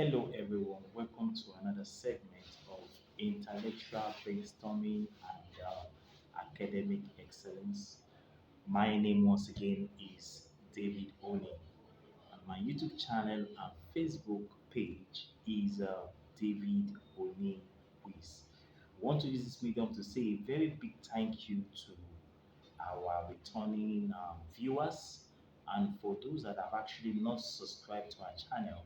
Hello, everyone. Welcome to another segment of intellectual brainstorming and academic excellence. My name, once again, is David Oni, and my YouTube channel and Facebook page is David Oni Quiz. I want to use this medium to say a very big thank you to our returning viewers. And for those that have actually not subscribed to our channel,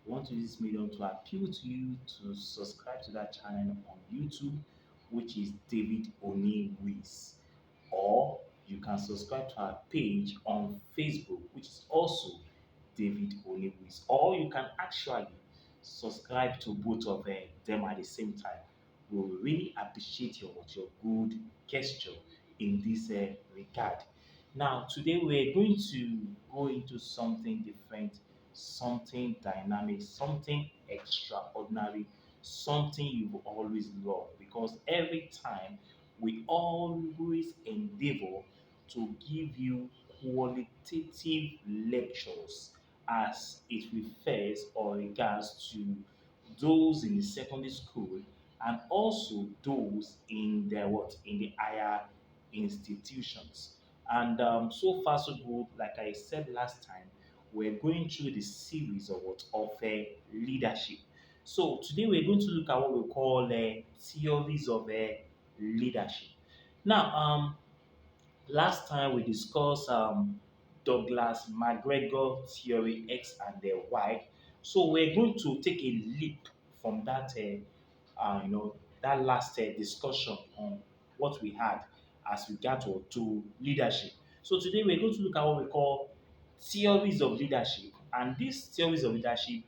we want to use this medium to appeal to you to subscribe to that channel on YouTube, which is David Oni Wiz. Or you can subscribe to our page on Facebook, which is also David Oni Wiz. Or you can actually subscribe to both of them at the same time. We will really appreciate your good gesture in this regard. Now, today we're going to go into something different, something dynamic, something extraordinary, something you've always loved. Because every time we always endeavor to give you qualitative lectures as it refers or regards to those in the secondary school and also those in the what in the higher institutions. And so far so good. Like I said last time, we're going through the series of what of leadership. So today we're going to look at what we call theories of leadership. Now, last time we discussed Douglas McGregor theory X and Y. So we're going to take a leap from that, that last discussion on what we had as regard to leadership. So today we're going to look at what we call theories of leadership, and these theories of leadership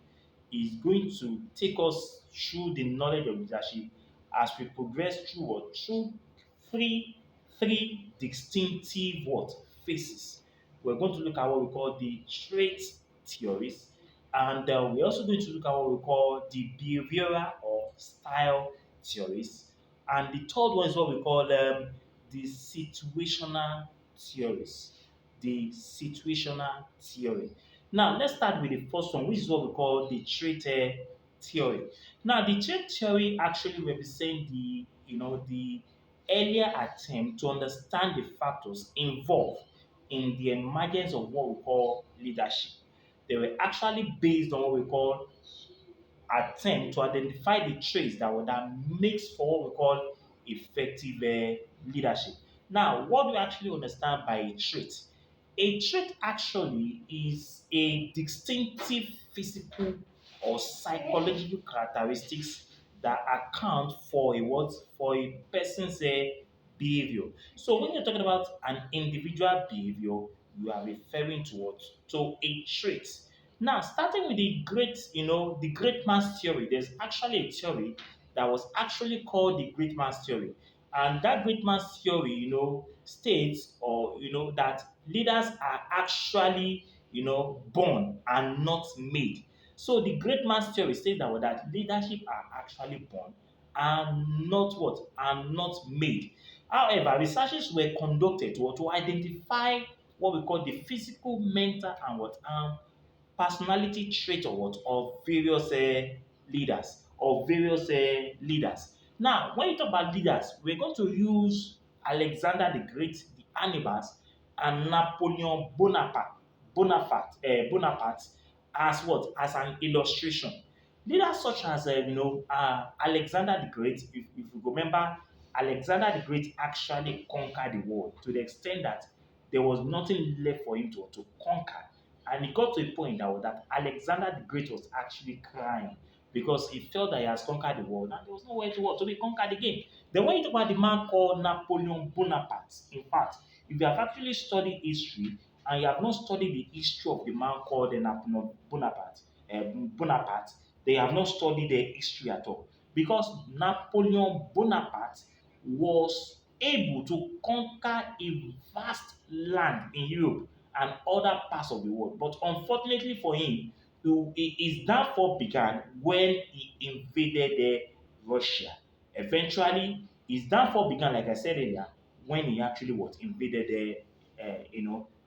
is going to take us through the knowledge of leadership as we progress through three distinctive what phases. We're going to look at what we call the trait theories, and we're also going to look at what we call the behavioral or style theories, and the third one is what we call the situational theories. The situational theory. Now, let's start with the first one, which is what we call the trait theory. Now, the trait theory actually represents the earlier attempt to understand the factors involved in the emergence of what we call leadership. They were actually based on what we call attempt to identify the traits that makes for what we call effective leadership. Now, what do we actually understand by a trait? A trait actually is a distinctive physical or psychological characteristics that account for a what for a person's behavior. So when you're talking about an individual behavior, you are referring to what? To a trait. Now, starting with the great man's theory, there's actually a theory that was actually called the great man's theory. And that great man's theory, states that leaders are actually, born and not made. So the great man's theory states that leadership are actually born and not what? And not made. However, researches were conducted to identify what we call the physical, mental, and personality trait of what of various leaders. Now, when you talk about leaders, we're going to use Alexander the Great, the Hannibals, and Napoleon Bonaparte as what as an illustration. Leaders such as Alexander the Great, if you remember, Alexander the Great actually conquered the world to the extent that there was nothing left for him to conquer. And it got to a point that Alexander the Great was actually crying because he felt that he has conquered the world and there was nowhere to be conquered again. Then when you talk about the man called Napoleon Bonaparte, in fact, if you have actually studied history and you have not studied the history of the man called Napoleon Bonaparte, they have not studied the history at all. Because Napoleon Bonaparte was able to conquer a vast land in Europe and other parts of the world. But unfortunately for him, his downfall began when he invaded Russia. Eventually, his downfall began, like I said earlier, when he actually invaded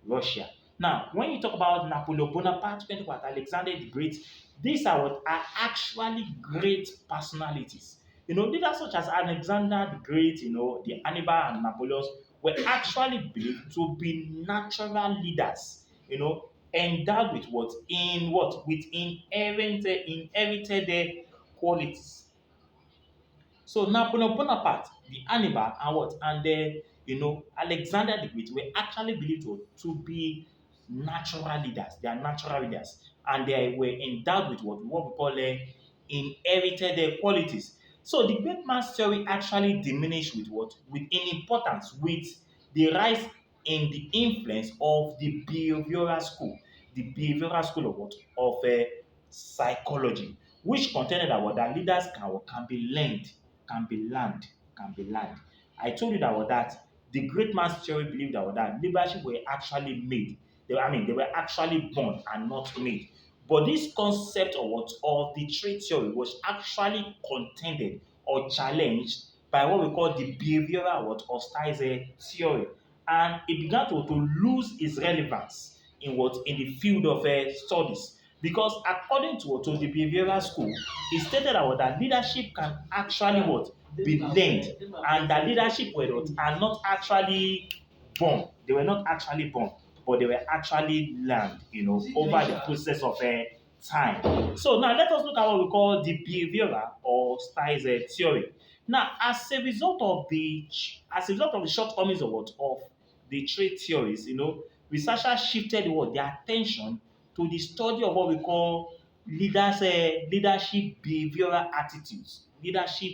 Russia. Now, when you talk about Napoleon Bonaparte, when you talk about Alexander the Great, These are what are actually great personalities. Leaders such as Alexander the Great, the Hannibal and Napoleon were actually believed to be natural leaders, endowed with with inherited qualities. So Napoleon Bonaparte, the Hannibal, and Alexander the Great were actually believed to be natural leaders. They are natural leaders, and they were endowed with what we call inherited qualities. So the great man's theory actually diminished with what? With in importance, with the rise in the influence of the behavioral school. The behavioral school of what? Of psychology, which contended that leaders can be learned, can be learned, can be learned. I told you that the great man's theory believed that leadership were actually made. They were actually born and not made. But this concept of the trait theory was actually contended or challenged by what we call the behavioral or styles theory, and it began to lose its relevance in the field of studies, because according to the behavioral school, it stated that leadership can actually be learned, and that leadership are not actually born. They were not actually born, but they were actually learned, over the process of time. So now let us look at what we call the behavioral or styles theory. Now, as a result of the shortcomings of the trait theories, researchers shifted their attention to the study of what we call leadership behavioral attitudes. Leadership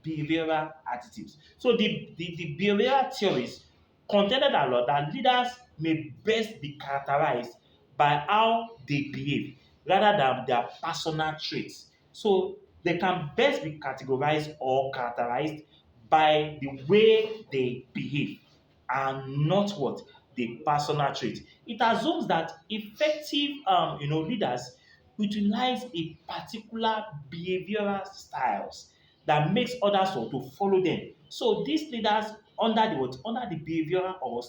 behavioral attitudes. So the behavioral theories contended a lot that leaders may best be characterized by how they behave rather than their personal traits. So they can best be categorized or characterized by the way they behave and not what the personal trait. It assumes that effective leaders utilize a particular behavioral styles that makes others to follow them. So these leaders under the behavioral or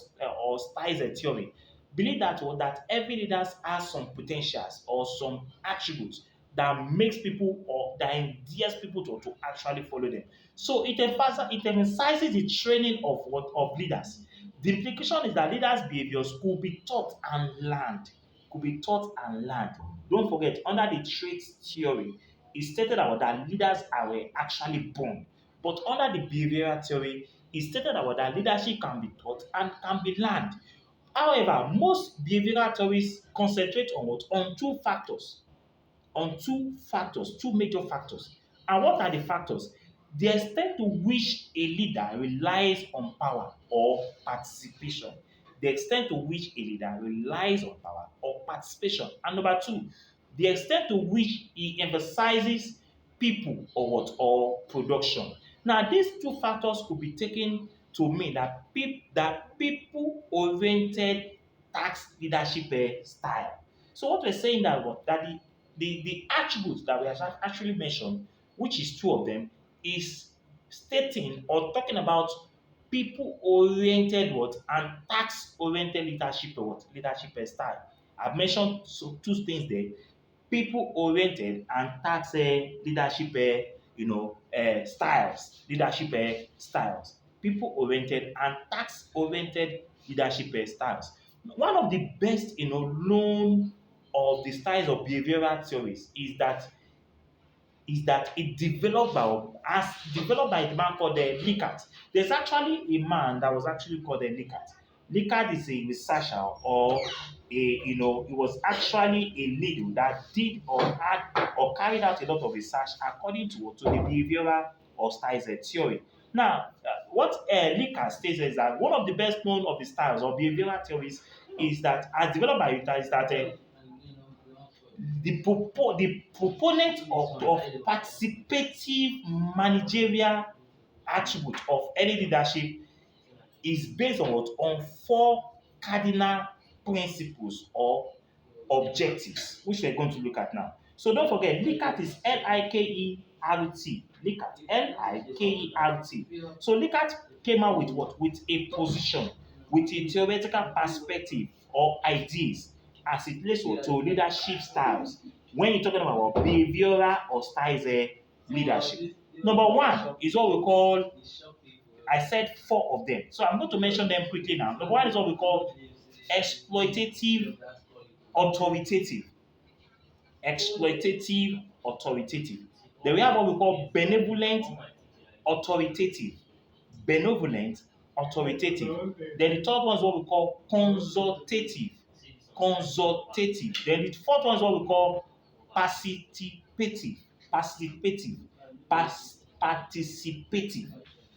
styles theory believe that every leader has some potentials or some attributes that makes people or that endears people to actually follow them. So it emphasizes the training of leaders. The implication is that leaders' behaviors could be taught and learned. Could be taught and learned. Don't forget, under the traits theory, it stated that leaders are actually born. But under the behavioral theory, it stated that leadership can be taught and can be learned. However, most behavioral theories concentrate on what? On two factors, two major factors. And what are the factors? The extent to which a leader relies on power or participation. The extent to which a leader relies on power or participation. And number two, the extent to which he emphasizes people or production. Now, these two factors could be taken to mean that people-oriented task leadership style. So what we're saying that the attributes that we have actually mentioned, which is two of them, is stating or talking about people-oriented and task-oriented leadership leadership style. I've mentioned two things there: people-oriented and task leadership styles. People-oriented and task-oriented leadership styles. One of the best known of the styles of behavioral theories is that it developed by a man called Likert. There's actually a man that was actually called Likert. Likert is a researcher or he was actually a leader that did or carried out a lot of research according to the behavioral or styles theory. Now, what Likert states is that one of the best known of the styles or behavioral theories is that, as developed by Likert, is that the proponent of participative managerial attribute of any leadership is based on what? On four cardinal principles or objectives, which we're going to look at now. So don't forget, Likert is Likert. Likert, Likert. So Likert came out with what? With a position, with a theoretical perspective or ideas as it relates to leadership styles. when you're talking about behavioral or styles leadership. Number one is what we call, I said four of them. So I'm going to mention them quickly now. Number one is what we call exploitative authoritative. Exploitative authoritative. Then we have what we call benevolent authoritative. Benevolent authoritative. Then the third one is what we call consultative. Consultative. Then the fourth one is what we call participative. Participative. Participative.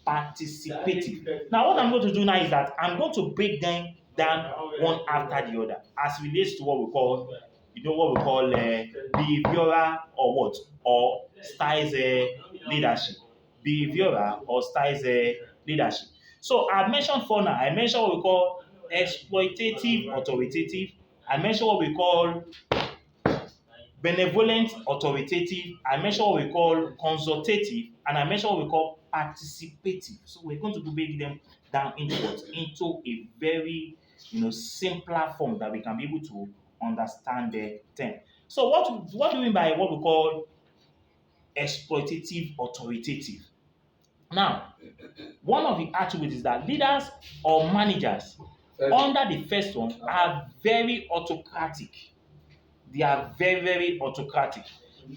Participative. Now, what I'm going to do now is that I'm going to break them down one after the other as relates to what we call, what we call behavioral or what? Or styles leadership. Behavioral or styles leadership. So I mentioned four now. I mentioned what we call exploitative authoritative. I mentioned what we call benevolent authoritative. I mentioned what we call consultative, and I mentioned what we call participative. So we're going to break them down into what? Into a very simpler form that we can be able to understand the term. So what do we mean by what we call exploitative authoritative? Now, one of the attributes is that leaders or managers under the first one are very autocratic. They are very, very autocratic.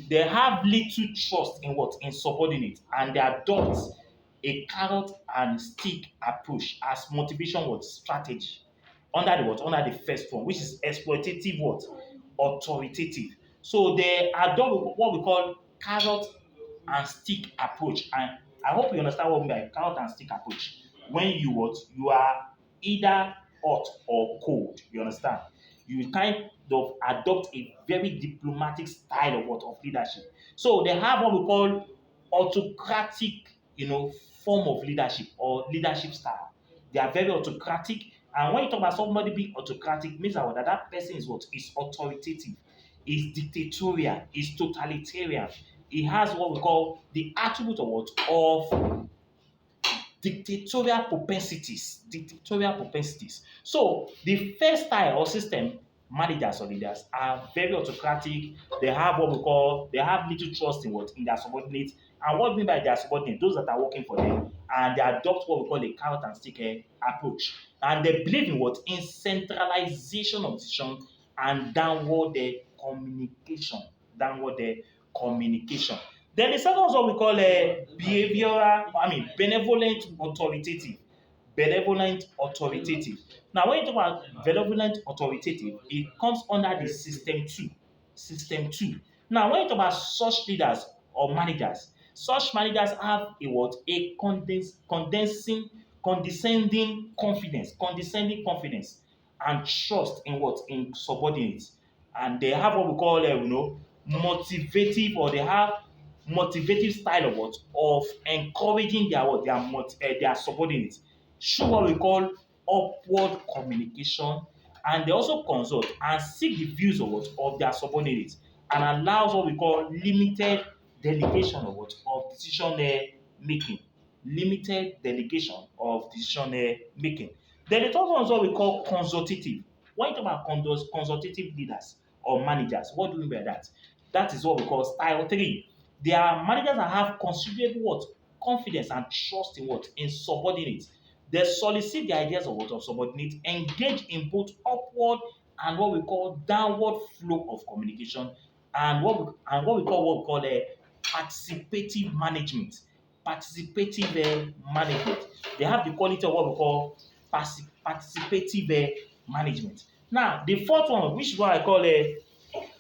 They have little trust in what? In subordinates, and they adopt a carrot and stick approach as motivation what? Strategy. Under the what? Under the first one, which is exploitative what? Authoritative. So they adopt what we call carrot and stick approach. And I hope you understand what we mean by carrot and stick approach. When you what? You are either hot or cold. You understand? You kind of adopt a very diplomatic style of what? Of leadership. So they have what we call autocratic, form of leadership or leadership style. They are very autocratic. And when you talk about somebody being autocratic, means that person is what? Is authoritative, is dictatorial, is totalitarian. He has what we call the attribute of what? Of dictatorial propensities. Dictatorial propensities. So the first style or system, managers or leaders are very autocratic. They have what we call, they have little trust in what? In their subordinates. And what we mean by their subordinates? Those that are working for them. And they adopt what we call a carrot and stick approach. And they believe in what? In centralization of decision and downward communication. Downward communication. Then the second one is what we call a benevolent authoritative. Benevolent authoritative. Now, when you talk about benevolent authoritative, it comes under the system two. System two. Now, when you talk about such leaders or managers, such managers have a what? A condescending confidence and trust in what? In subordinates. And they have what we call, motivative, or they have motivative style of what? Of encouraging their what? Their subordinates through what we call upward communication, and they also consult and seek the views of what? Of their subordinates, and allows what we call limited delegation of what? Of decision making. Limited delegation of decision making. Then the third one is what we call consultative. When you talk about consultative leaders or managers, what do we mean by that? That is what we call style three. They are managers that have considerable what? Confidence and trust in what? In subordinates. They solicit the ideas of what? Of subordinates, engage in both upward and what we call downward flow of communication, and what we call participative management. Participative management. They have the quality of what we call participative management. Now, the fourth one, which is what I call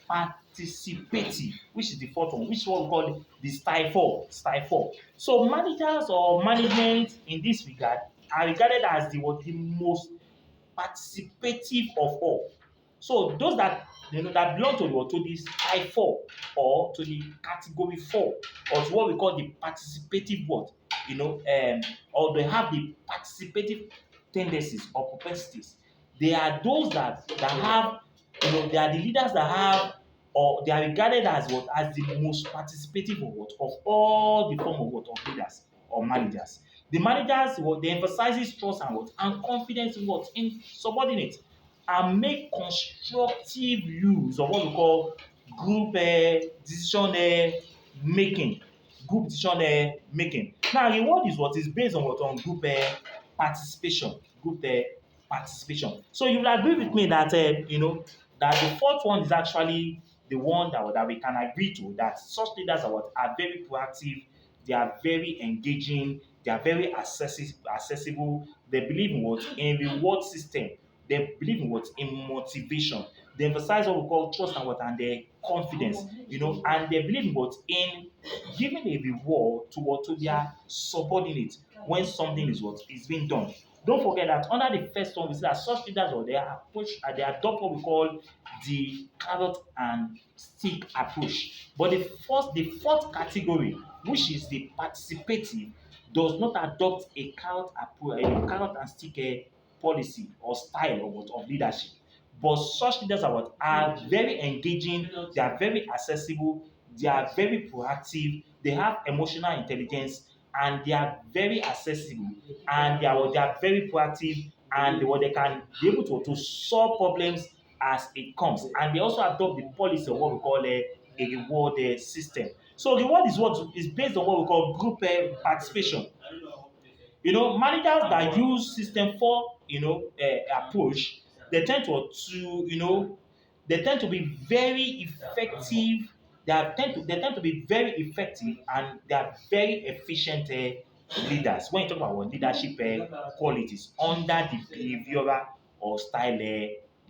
participative, which is the fourth one, which is what we call the style four. Style four. So managers or management in this regard are regarded as the most participative of all. So those that that belong to the style four, or to the category four, or to what we call the participative what, or they have the participative tendencies or propensities. They are those that have, they are the leaders that have, or they are regarded as what? As the most participative of what? Of all the form of what? Of leaders or managers. The managers, what they emphasizes trust and what? And confidence in what? In subordinates, and make constructive use of what we call group decision making. Group decision making. Now, reward is what is based on what on group participation. Group participation. So you will agree with me that that the fourth one is actually the one that we can agree to, that such leaders are very proactive, they are very engaging, they are very accessible. They believe in what in reward system. They believe in what in motivation. They emphasize what we call trust and what and their confidence. And they believe in what in giving a reward to their subordinate when something is what is being done. Don't forget that under the first one, we see that such leaders or they approach they adopt what we call the carrot and stick approach. But the fourth category, which is the participative, does not adopt a carrot approach, a carrot and stick policy or style of leadership. But such leaders are very engaging, they are very accessible, they are very proactive, they have emotional intelligence, and they are very accessible, and they are very proactive, and they can be able to solve problems as it comes. And they also adopt the policy of what we call a reward system. So reward is what is based on what we call group participation. Managers that use system 4, approach, they tend to be very effective. They tend to be very effective, and they are very efficient leaders. When you talk about what leadership qualities under the behavioral or style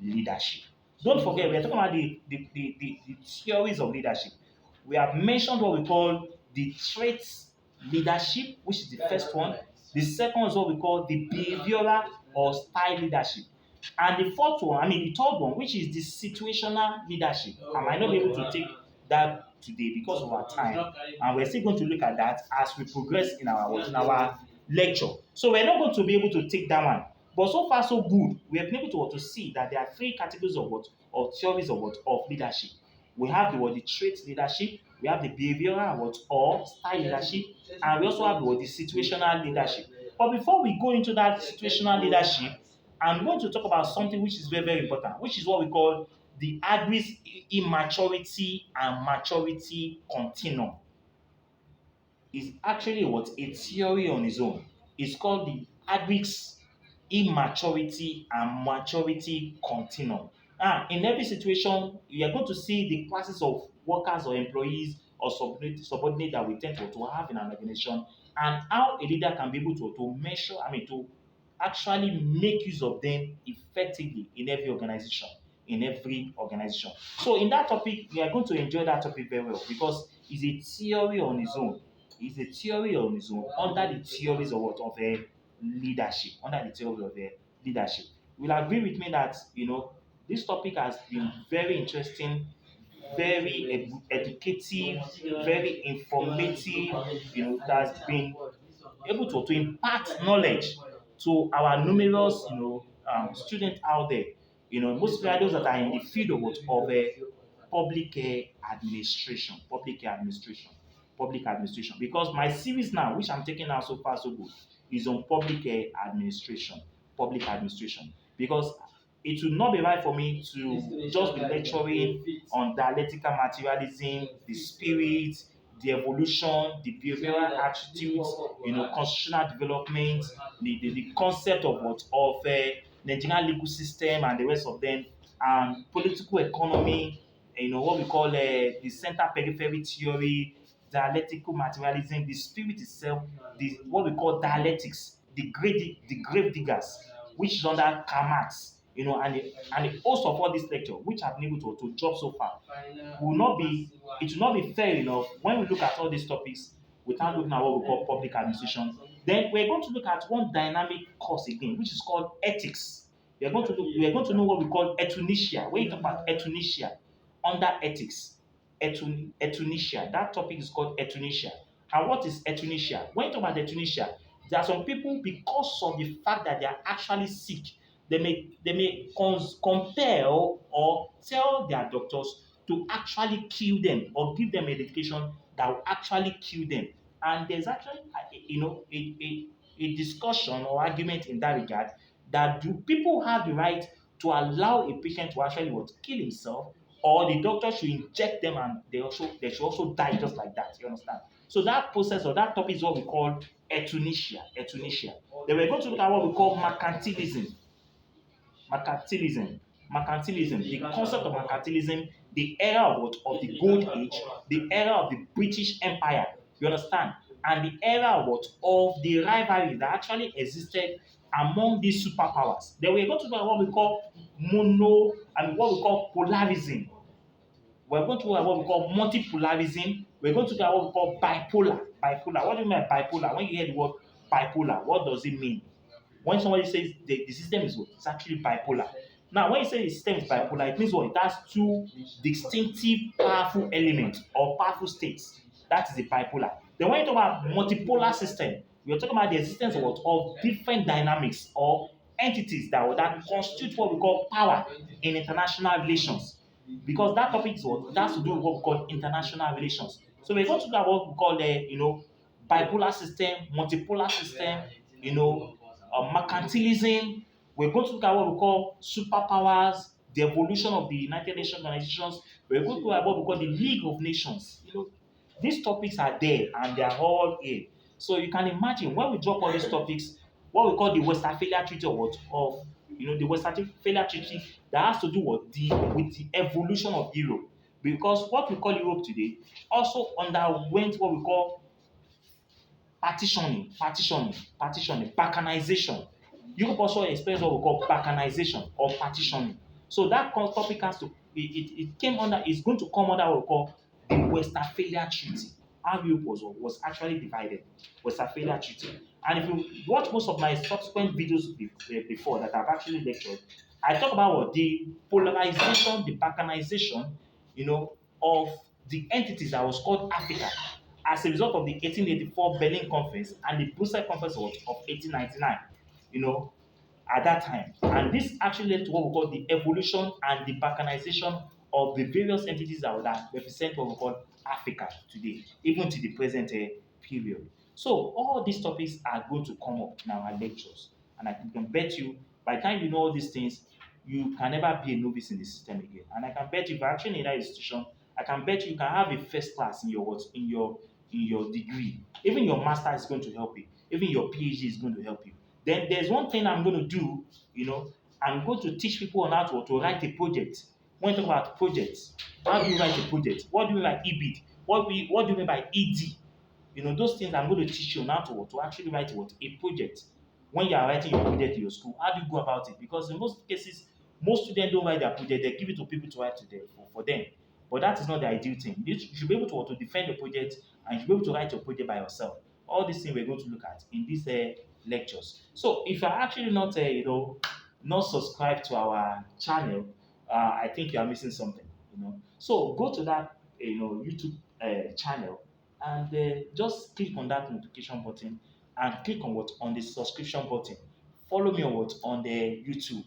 leadership. Don't forget, we are talking about the theories of leadership. We have mentioned what we call the traits leadership, which is the first one. The second is what we call the behavioral or style leadership. And the fourth one, the third one, which is the situational leadership. I might not be able to take that today because of our time. And we're still going to look at that as we progress in our lecture. So we're not going to be able to take that one. But so far, so good. We have been able to see that there are three categories of theories of leadership. We have the trait leadership, we have the behavioral or style leadership, and we also have the situational leadership. But before we go into that situational leadership, I'm going to talk about something which is very, very important, which is what we call the agrees immaturity and maturity continuum. Is actually what a theory on its own. It's called the Agrics immaturity and maturity continuum. In every situation, you are going to see the classes of workers or employees or subordinate that we tend to have in an organization, and how a leader can be able to measure, to actually make use of them effectively in every organization. In every organization. So in that topic, you are going to enjoy that topic very well because it's a theory on its own. It's a theory on its own under the theories of what of a leadership. Under the theory of a leadership, you will agree with me that this topic has been very interesting, very educative, very informative. It has been able to impart knowledge to our numerous students out there. Most especially those that are in the field of public administration, public administration. Because my series now, which I'm taking now so far so good, is on public administration. Because it will not be right for me to just be lecturing on dialectical materialism, the spirit, the evolution, the behavioral attitudes, constitutional development, the concept of Nigerian legal system and the rest of them, and political economy, what we call the center periphery theory, dialectical materialism, the spirit itself, what we call dialectics, the grave diggers, which is under Karl Marx, and the host of all this lecture, which I've been able to drop so far, it will not be fair enough when we look at all these topics without looking at what we call public administration. Then we're going to look at one dynamic course again, which is called ethics. We are going to know what we call etunesia. When you talk about etunesia under ethics, etunesia, that topic is called etunesia. And what is etunesia? When you talk about etunesia, there are some people, because of the fact that they are actually sick, they may compel or tell their doctors to actually kill them or give them medication that will actually kill them. And there's actually a discussion or argument in that regard, that do people have the right to allow a patient to actually kill himself, or the doctor should inject them and they should also die just like that. You understand? So that process or that topic is what we call euthanasia. Euthanasia. Then we're going to look at what we call mercantilism. Mercantilism. Mercantilism. The concept of mercantilism, the era of what? Of the gold age, the era of the British Empire. You understand? And the era of what? Of the rivalry that actually existed among these superpowers. Then we're going to look at what we call mono and what we call polarism. We're going to look at what we call multipolarism. We're going to look at what we call bipolar. Bipolar. What do you mean by bipolar? When you hear the word bipolar, what does it mean? When somebody says the system is what? It's actually bipolar. Now, when you say the system is bipolar, it means what? It has two distinctive powerful elements or powerful states. That is the bipolar. Then when you talk about multipolar system, we're talking about the existence of what? Of different dynamics or entities that constitute what we call power in international relations. Because that topic is what? It has to do with what we call international relations. So we're going to look at what we call bipolar system, multipolar system, mercantilism. We're going to look at what we call superpowers, the evolution of the United Nations organizations. We're going to look at what we call the League of Nations. These topics are there and they are all here. So you can imagine when we drop all these topics, what we call the Westphalia Treaty of the Westphalia Treaty that has to do with the evolution of Europe. Because what we call Europe today also underwent what we call partitioning, balkanization. Europe also experienced what we call balkanization or partitioning. So that topic has to it came under it's going to come under what we call the Westphalia Treaty. How Europe was actually divided. Westphalia Treaty. And if you watch most of my subsequent videos before that I've actually lectured, I talk about what the polarization, the balkanization, of the entities that was called Africa as a result of the 1884 Berlin Conference and the Brussels Conference of 1899, you know, at that time. And this actually led to what we call the evolution and the balkanization of the various entities that represent what we call Africa today, even to the present period. So all these topics are going to come up in our lectures. And I can bet you, by the time you know all these things, you can never be a novice in the system again. And I can bet you, if you're actually in that institution, I can bet you can have a first class in your degree. Even your master is going to help you. Even your PhD is going to help you. Then there's one thing I'm going to do, I'm going to teach people on how to write a project. When you talk about projects, how do you write a project? What do you mean by EBIT? What do you mean by ED? Those things I'm going to teach you on how to actually write a project. When you are writing your project in your school, how do you go about it? Because in most cases, most students don't write their project, they give it to people to write to them for them. But that is not the ideal thing. You should be able to defend the project and you should be able to write your project by yourself. All these things we're going to look at in these lectures. So if you're actually not subscribed to our channel, I think you are missing something. So go to that YouTube channel and just click on that notification button and click on the subscription button. Follow me on the YouTube,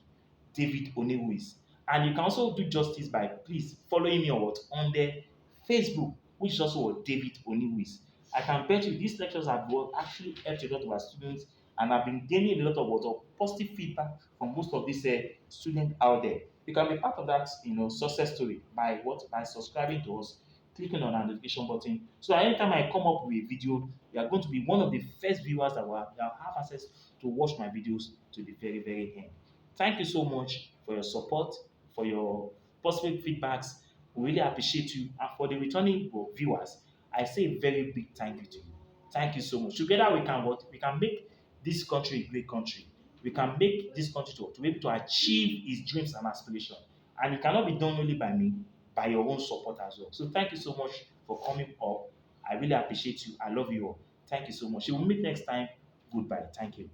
David Onewis. And you can also do justice by please following me on the Facebook, which is also David Onewis. I can bet you these lectures have actually helped a lot of our students, and I've been gaining a lot of positive feedback from most of these students out there. You can be part of that success story by subscribing to us, clicking on our notification button. So anytime I come up with a video, you are going to be one of the first viewers that will have access to watch my videos to the very, very end. Thank you so much for your support, for your positive feedbacks. We really appreciate you. And for the returning viewers, I say a very big thank you to you. Thank you so much. Together we can make this country a great country. We can make this country to be able to achieve its dreams and aspirations. And it cannot be done only by me, by your own support as well. So thank you so much for coming up. I really appreciate you. I love you all. Thank you so much. We will meet next time. Goodbye. Thank you.